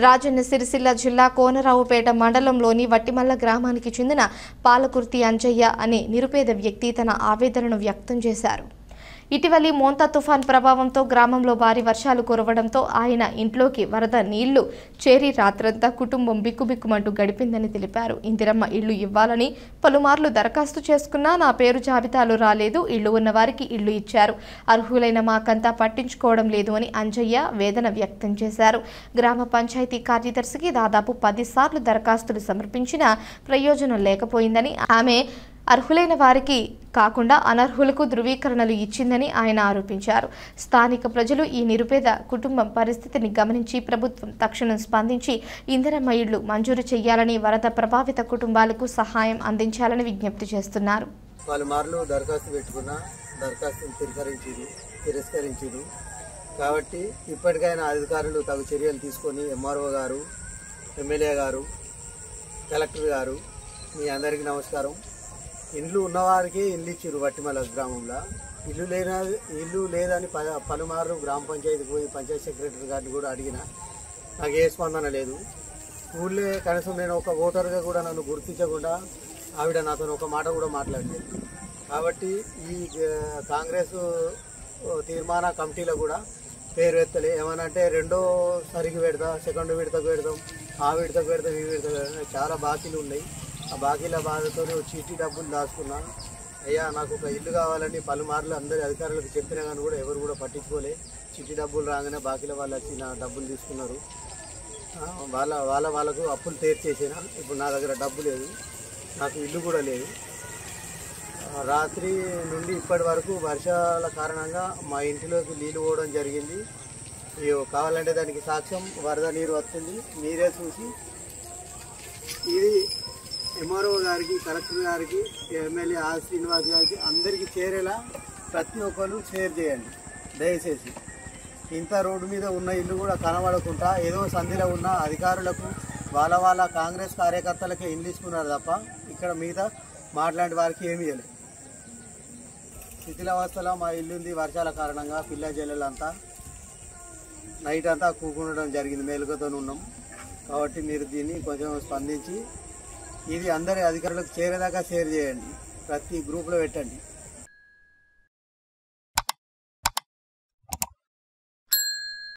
రాజన్న సిరిసిల్ల జిల్లా కోనరావుపేట మండలంలోని వట్టిమల్ల గ్రామానికి చెందిన పాలకుర్తి అంజయ్య అనే నిరుపేద వ్యక్తి తన ఆవేదనను వ్యక్తం చేశారు. ఇటీవలి మోంతా తుఫాన్ ప్రభావంతో గ్రామంలో భారీ వర్షాలు కురవడంతో ఆయన ఇంట్లోకి వరద నీళ్లు చేరి రాత్రంతా కుటుంబం బిక్కుబిక్కుమంటూ గడిపిందని తెలిపారు. ఇందిరమ్మ ఇళ్లు ఇవ్వాలని పలుమార్లు దరఖాస్తు చేసుకున్నా నా పేరు జాబితాలో రాలేదు. ఇళ్లు ఉన్న వారికి ఇళ్లు ఇచ్చారు. అర్హులైన మాకంతా పట్టించుకోవడం లేదు అని అంజయ్య వేదన వ్యక్తం చేశారు. గ్రామ పంచాయతీ కార్యదర్శికి దాదాపు 10 సార్లు దరఖాస్తులు సమర్పించినా ప్రయోజనం లేకపోయిందని, ఆమె అర్హులైన వారికి కాకుండా అనర్హులకు ధృవీకరణలు ఇచ్చిందని ఆయన ఆరోపించారు. స్థానిక ప్రజలు ఈ నిరుపేద కుటుంబం పరిస్థితిని గమనించి ప్రభుత్వం తక్షణం స్పందించి ఇందిరమ్మ ఇళ్లు మంజూరు చేయాలని, వరద ప్రభావిత కుటుంబాలకు సహాయం అందించాలని విజ్ఞప్తి చేస్తున్నారు. పలుమార్లు దరఖాస్తు పెట్టుకున్నా దరఖాస్తును తిరస్కరించారు. కాబట్టి ఇప్పటికైనా అధికారులు తగు చర్యలు తీసుకొని ఎంఆర్ఓ గారు, ఎమ్మెల్యే గారు, కలెక్టర్ గారు, మీ అందరికీ నమస్కారం. ఇండ్లు ఉన్నవారికి ఇల్లు ఇచ్చారు. వట్టిమల్ల గ్రామంలో ఇల్లు లేదని పలుమార్లు గ్రామ పంచాయతీకి పోయి పంచాయతీ సెక్రటరీ గారిని కూడా అడిగిన, నాకు ఏ స్పందన లేదు. ఊళ్ళో కనీసం నేను ఒక ఓటర్గా కూడా నన్ను గుర్తించకుండా ఆవిడ నాతో ఒక మాట కూడా మాట్లాడలేదు. కాబట్టి ఈ కాంగ్రెస్ తీర్మాన కమిటీలో కూడా పేరు ఎత్తలే. ఏమనంటే రెండో సరికి పెడతా, సెకండ్ విడతకు పెడతాం, ఆ విడతకు పెడతాం, ఈ విడతకు పెడతాం, చాలా బాకీలు ఉన్నాయి. ఆ బాకీల బాధతో చీటీ డబ్బులు దాచుకున్నా. అయ్యా నాకు ఒక ఇల్లు కావాలని పలుమార్లు అందరి అధికారులకు చెప్పినా కానీ కూడా ఎవరు కూడా పట్టించుకోలే. చీటీ డబ్బులు రాగానే బాకీల వాళ్ళు వచ్చి నా డబ్బులు తీసుకున్నారు. వాళ్ళకు అప్పులు తీర్చేసినా. ఇప్పుడు నా దగ్గర డబ్బు లేదు, నాకు ఇల్లు కూడా లేదు. రాత్రి నుండి ఇప్పటి వరకు వర్షాల కారణంగా మా ఇంటిలోకి నీళ్ళు పోవడం జరిగింది. కావాలంటే దానికి సాక్ష్యం వరద నీరు వస్తుంది, మీరే చూసి. ఇది ఎంఆర్ఓ గారికి, కలెక్టర్ గారికి, ఎమ్మెల్యే ఆర్ శ్రీనివాస్ గారికి అందరికీ చేరేలా ప్రతి ఒక్కరు షేర్ చేయండి దయచేసి. ఇంత రోడ్డు మీద ఉన్న ఇల్లు కూడా కనబడకుండా ఏదో సంధిలో ఉన్న అధికారులకు వాళ్ళ కాంగ్రెస్ కార్యకర్తలకే ఇల్లు ఇచ్చుకున్నారు తప్ప ఇక్కడ మిగతా మాట్లాంటి వారికి ఏమీ లేదు. శిథిలావస్థలో మా ఇల్లుంది. వర్షాల కారణంగా పిల్ల జల్లెలంతా నైట్ అంతా కూకుండడం జరిగింది, మేలుకతో ఉన్నాం. కాబట్టి మీరు దీన్ని కొంచెం స్పందించి ఇది అందరి అధికారులకు చేరేదాకా షేర్ చేయండి, ప్రతి గ్రూప్లో పెట్టండి.